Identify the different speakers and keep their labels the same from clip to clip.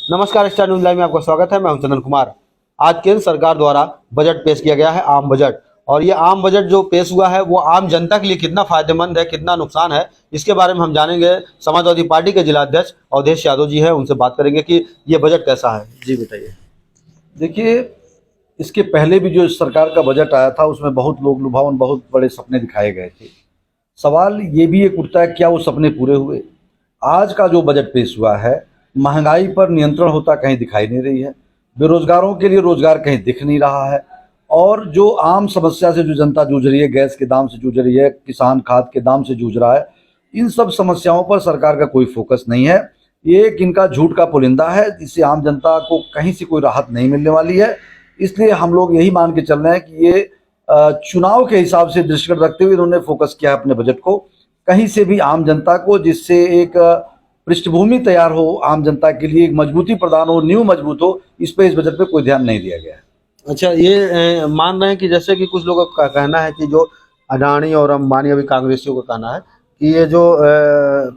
Speaker 1: नमस्कार, star news live में आपका स्वागत है। मैं हूं चंदन कुमार। आज केंद्र सरकार द्वारा बजट पेश किया गया है, आम बजट। और ये आम बजट जो पेश हुआ है वो आम जनता के लिए कितना फायदेमंद है, कितना नुकसान है, इसके बारे में हम जानेंगे। समाजवादी पार्टी के जिला अध्यक्ष अवधेश यादव जी है, उनसे बात करेंगे कि ये बजट कैसा है। जी बताइए।
Speaker 2: देखिए, इसके पहले भी जो सरकार का बजट आया था उसमें बहुत लोग लुभावन, बहुत बड़े सपने दिखाए गए थे। सवाल ये भी एक उठता है, क्या वो सपने पूरे हुए? आज का जो बजट पेश हुआ है, महंगाई पर नियंत्रण होता कहीं दिखाई नहीं रही है, बेरोजगारों के लिए रोजगार कहीं दिख नहीं रहा है, और जो आम समस्या से जो जनता जूझ रही है, गैस के दाम से जूझ रही है, किसान खाद के दाम से जूझ रहा है, इन सब समस्याओं पर सरकार का कोई फोकस नहीं है। ये एक इनका झूठ का पुलिंदा है, जिससे आम जनता को कहीं से कोई राहत नहीं मिलने वाली है। इसलिए हम लोग यही मान के चल रहे हैं कि ये चुनाव के हिसाब से दृष्टिगत रखते हुए इन्होंने फोकस किया है अपने बजट को, कहीं से भी आम जनता को, जिससे एक पृष्ठभूमि तैयार हो, आम जनता के लिए एक मजबूती प्रदान हो, नींव मजबूत हो। इस बजट पे कोई ध्यान नहीं दिया गया है।
Speaker 1: अच्छा, ये मान रहे हैं कि जैसे कि कुछ लोगों का कहना है कि जो अडानी और अंबानी, अभी कांग्रेसियों का कहना है कि ये जो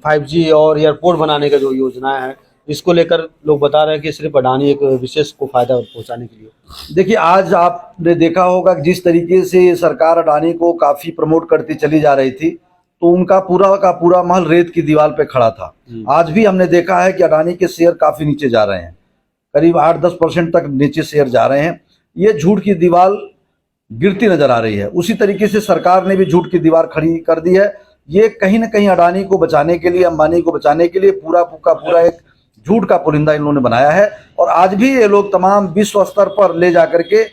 Speaker 1: 5G और एयरपोर्ट बनाने का जो योजना है, इसको लेकर लोग बता रहे हैं कि सिर्फ अडानी एक विशेष को फायदा पहुंचाने के लिए।
Speaker 2: देखिए, आज आपने देखा होगा कि जिस तरीके से सरकार अडानी को काफी प्रमोट करती चली जा रही थी, तो उनका पूरा का पूरा महल रेत की दीवार पे खड़ा था। आज भी हमने देखा है कि अडानी के शेयर काफी नीचे जा रहे हैं, करीब 8-10% तक नीचे शेयर जा रहे हैं। ये झूठ की दीवार गिरती नजर आ रही है। उसी तरीके से सरकार ने भी झूठ की दीवार खड़ी कर दी है। ये कहीं ना कहीं अडानी को बचाने के लिए, अंबानी को बचाने के लिए पूरा एक झूठ का पुलिंदा इन लोगों ने बनाया है। और आज भी ये लोग तमाम विश्व स्तर पर ले जाकर के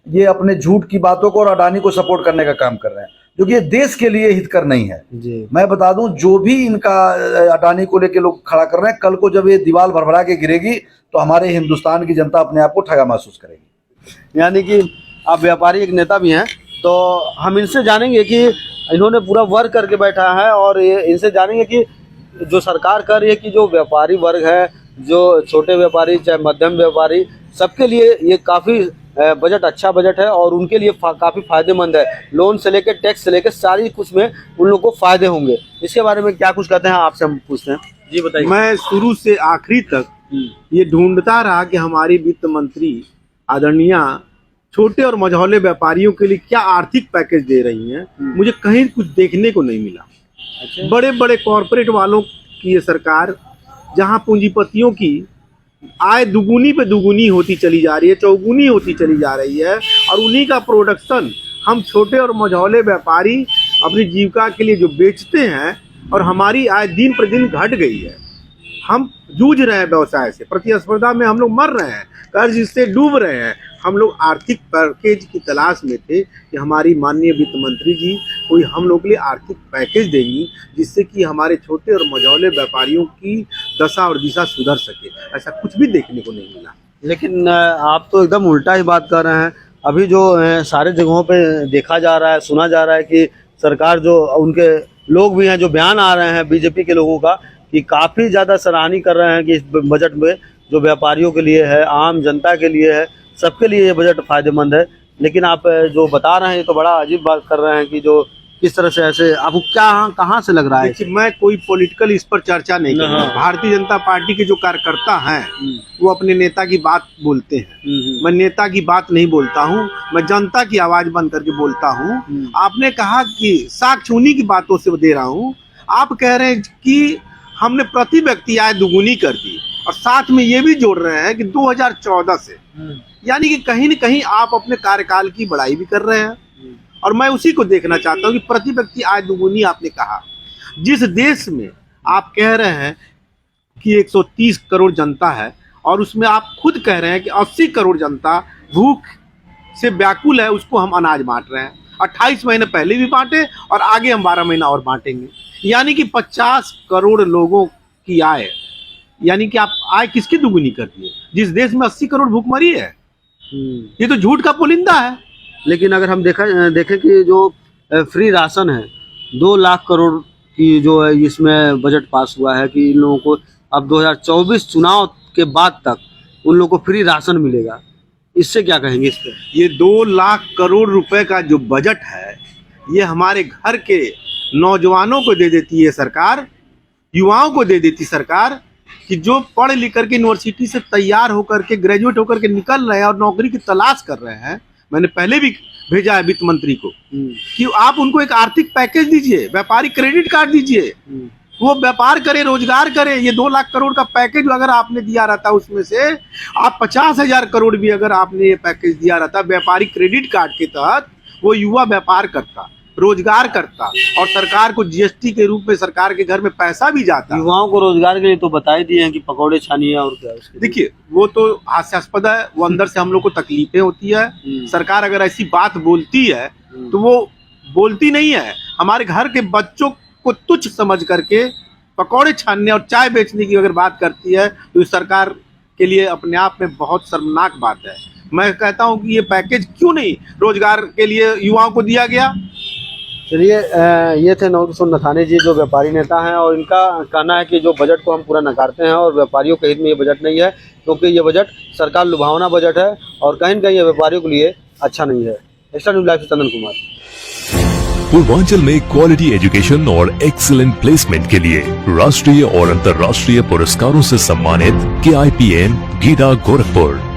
Speaker 2: ये अपने झूठ की बातों को और अडानी को सपोर्ट करने का काम कर रहे हैं, जो कि ये देश के लिए हितकर नहीं है
Speaker 1: जी।
Speaker 2: मैं बता दूं, जो भी इनका अडानी को लेके लोग खड़ा कर रहे हैं, कल को जब ये दीवार भरभरा के गिरेगी तो हमारे हिंदुस्तान की जनता अपने आप को ठगा महसूस करेगी।
Speaker 1: यानी कि आप व्यापारी एक नेता भी हैं, तो हम इनसे जानेंगे कि इन्होंने पूरा वर्क करके बैठा है, और ये इनसे जानेंगे कि जो सरकार कर रही है कि जो व्यापारी वर्ग है, जो छोटे व्यापारी चाहे मध्यम व्यापारी, सबके लिए ये काफ़ी बजट अच्छा बजट है और उनके लिए काफ़ी फायदेमंद है। लोन से लेकर टैक्स से लेकर सारी कुछ में उन लोगों को फायदे होंगे। इसके बारे में क्या कुछ कहते हैं, आपसे हम पूछते हैं। जी बताइए।
Speaker 3: मैं शुरू से आखिरी तक ये ढूंढता रहा कि हमारी वित्त मंत्री आदरणीय छोटे और मझौले व्यापारियों के लिए क्या आर्थिक पैकेज दे रही हैं। मुझे कहीं कुछ देखने को नहीं मिला।
Speaker 1: अच्छा।
Speaker 3: बड़े बड़े कॉरपोरेट वालों की ये सरकार, जहां पूंजीपतियों की आय दुगुनी पे दुगुनी होती चली जा रही है, चौगुनी होती चली जा रही है, और उन्हीं का प्रोडक्शन हम छोटे और मझौले व्यापारी अपनी जीविका के लिए जो बेचते हैं, और हमारी आय दिन प्रतिदिन घट गई है। हम जूझ रहे हैं व्यवसाय से, प्रतिस्पर्धा में हम लोग मर रहे हैं, कर्ज से डूब रहे हैं। हम लोग आर्थिक पैकेज की तलाश में थे कि हमारी माननीय वित्त मंत्री जी कोई हम लोग के लिए आर्थिक पैकेज देंगी, जिससे कि हमारे छोटे और मझौले व्यापारियों की दशा और दिशा सुधर सके। ऐसा कुछ भी देखने को नहीं मिला।
Speaker 1: लेकिन आप तो एकदम उल्टा ही बात कर रहे हैं। अभी जो सारे जगहों पे देखा जा रहा है, सुना जा रहा है कि सरकार, जो उनके लोग भी हैं, जो बयान आ रहे हैं बीजेपी के लोगों का, कि काफ़ी ज़्यादा सराहनीय कर रहे हैं कि इस बजट में जो व्यापारियों के लिए है, आम जनता के लिए है, सबके लिए ये बजट फायदेमंद है। लेकिन आप जो बता रहे हैं तो बड़ा अजीब बात कर रहे हैं कि जो किस तरह से, ऐसे आपको क्या कहाँ से लग रहा है?
Speaker 3: देखिए, मैं कोई पॉलिटिकल इस पर चर्चा नहीं कर रहा। भारतीय जनता पार्टी के जो कार्यकर्ता हैं वो अपने नेता की बात बोलते हैं। मैं नेता की बात नहीं बोलता हूँ, मैं जनता की आवाज बंद करके बोलता हूँ। आपने कहा कि साक्ष्य उन्हीं की बातों से दे रहा हूँ। आप कह रहे हैं कि हमने प्रति व्यक्ति आय दुगुनी कर दी, और साथ में ये भी जोड़ रहे हैं कि 2014 से, यानी कि कहीं न कहीं आप अपने कार्यकाल की बड़ाई भी कर रहे हैं। और मैं उसी को देखना चाहता हूँ कि प्रति व्यक्ति आय दुगुनी आपने कहा। जिस देश में आप कह रहे हैं कि 130 करोड़ जनता है, और उसमें आप खुद कह रहे हैं कि 80 करोड़ जनता भूख से व्याकुल है, उसको हम अनाज बांट रहे हैं। 28 महीने पहले भी बांटे और आगे हम 12 महीना और बांटेंगे, यानी कि 50 करोड़ लोगों की आय, यानी कि आप आय किसकी दुगुनी कर दिए जिस देश में 80 करोड़ भूखमरी है। ये तो झूठ का पुलिंदा है।
Speaker 1: लेकिन अगर हम देखें कि जो फ्री राशन है, 2 लाख करोड़ की जो है इसमें बजट पास हुआ है कि इन लोगों को अब 2024 चुनाव के बाद तक उन लोगों को फ्री राशन मिलेगा। इससे क्या कहेंगे इस पर?
Speaker 3: ये 2 लाख करोड़ रुपए का जो बजट है, ये हमारे घर के नौजवानों को दे देती है सरकार, युवाओं को दे देती सरकार, कि जो पढ़ लिख करके यूनिवर्सिटी से तैयार होकर के ग्रेजुएट होकर के निकल रहे हैं और नौकरी की तलाश कर रहे हैं, मैंने पहले भी भेजा है वित्त मंत्री को कि आप उनको एक आर्थिक पैकेज दीजिए, व्यापारी क्रेडिट कार्ड दीजिए, वो व्यापार करे, रोजगार करे। ये 2 लाख करोड़ का पैकेज अगर आपने दिया रहता, उसमें से आप 50,000 करोड़ भी अगर आपने ये पैकेज दिया रहता व्यापारी क्रेडिट कार्ड के तहत, वो युवा व्यापार करता, रोजगार करता और सरकार को जीएसटी के रूप में सरकार के घर में पैसा भी जाता।
Speaker 1: युवाओं को रोजगार के लिए तो बता ही दिए हैं कि पकौड़े छानिए और क्या।
Speaker 3: देखिए वो तो हास्यास्पद है, वो अंदर से हम लोग को तकलीफें होती है। सरकार अगर ऐसी बात बोलती है तो वो बोलती नहीं है, हमारे घर के बच्चों को तुच्छ समझ करके पकौड़े छानने और चाय बेचने की अगर बात करती है तो इस सरकार के लिए अपने आप में बहुत शर्मनाक बात है। मैं कहता हूं कि ये पैकेज क्यों नहीं रोजगार के लिए युवाओं को दिया गया।
Speaker 1: चलिए, ये थे नवल किशोर नथानी जी, जो व्यापारी नेता हैं, और इनका कहना है कि जो बजट को हम पूरा नकारते हैं और व्यापारियों के हित में ये बजट नहीं है, क्योंकि ये बजट सरकार लुभावना बजट है और कहीं न कहीं ये व्यापारियों के लिए अच्छा नहीं है। एक्स्ट्रा न्यूज़ लाइव से चंदन कुमार।
Speaker 4: पूर्वांचल में क्वालिटी एजुकेशन और एक्सीलेंट प्लेसमेंट के लिए राष्ट्रीय और अंतर्राष्ट्रीय पुरस्कारों से सम्मानित KIPM गीडा गोरखपुर।